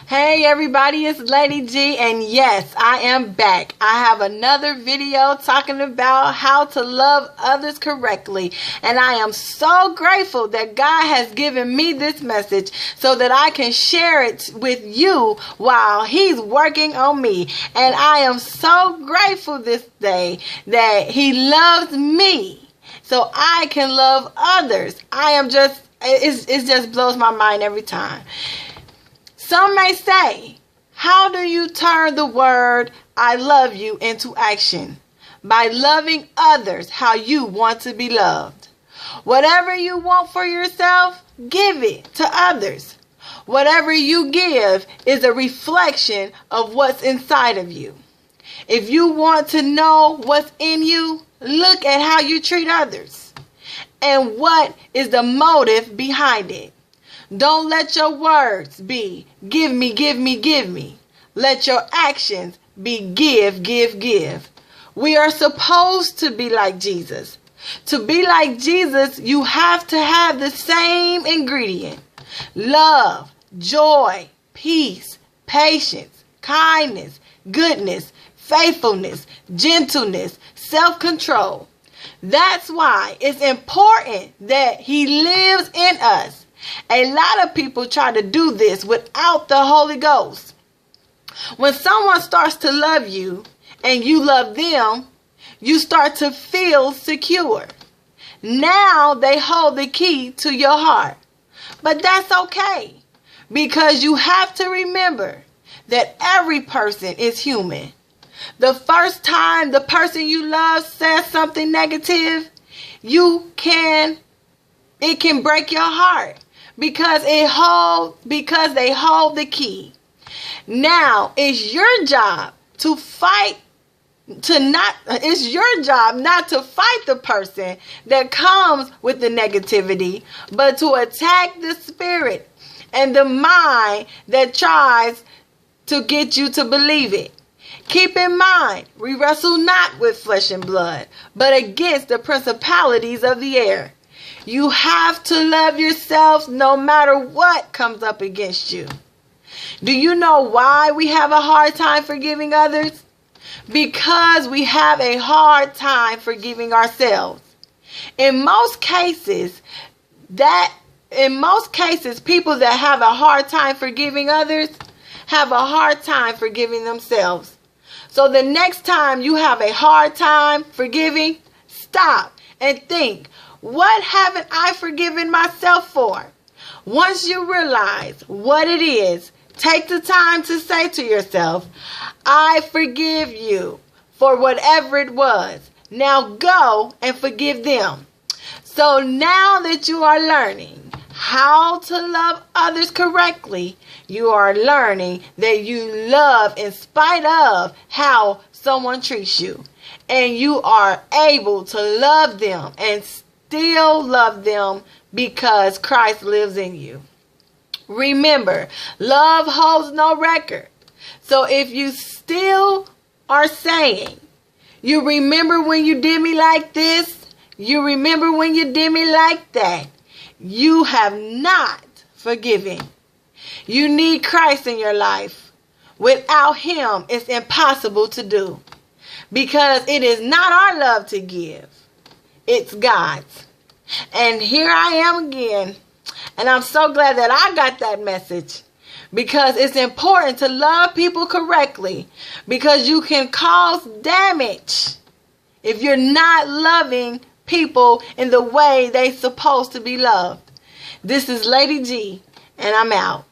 Hey everybody, it's Lady G, and yes, I am back. I have another video talking about how to love others correctly, and I am so grateful that God has given me this message so that I can share it with you while He's working on me. And I am so grateful this day that He loves me so I can love others. It just blows my mind every time. Some may say, how do you turn the word I love you into action? By loving others how you want to be loved. Whatever you want for yourself, give it to others. Whatever you give is a reflection of what's inside of you. If you want to know what's in you, look at how you treat others and what is the motive behind it. Don't let your words be, give me, give me, give me. Let your actions be, give, give, give. We are supposed to be like Jesus. To be like Jesus, you have to have the same ingredient. Love, joy, peace, patience, kindness, goodness, faithfulness, gentleness, self-control. That's why it's important that He lives in us. A lot of people try to do this without the Holy Ghost. When someone starts to love you and you love them, you start to feel secure. Now they hold the key to your heart. But that's okay, because you have to remember that every person is human. The first time the person you love says something negative, it can break your heart. Because they hold the key. Now it's your job it's your job not to fight the person that comes with the negativity, but to attack the spirit and the mind that tries to get you to believe it. Keep in mind, we wrestle not with flesh and blood, but against the principalities of the air. You have to love yourselves no matter what comes up against you. Do you know why we have a hard time forgiving others? Because we have a hard time forgiving ourselves. In most cases, people that have a hard time forgiving others have a hard time forgiving themselves. So the next time you have a hard time forgiving, stop and think, what haven't I forgiven myself for? Once you realize what it is, take the time to say to yourself, I forgive you for whatever it was. Now go and forgive them. So now that you are learning how to love others correctly, you are learning that you love in spite of how someone treats you. And you are able to love them and still love them because Christ lives in you. Remember, love holds no record. So if you still are saying, you remember when you did me like this, you remember when you did me like that, you have not forgiven. You need Christ in your life. Without Him, it's impossible to do. Because it is not our love to give. It's God's. And here I am again. And I'm so glad that I got that message. Because it's important to love people correctly. Because you can cause damage if you're not loving people in the way they're supposed to be loved. This is Lady G, and I'm out.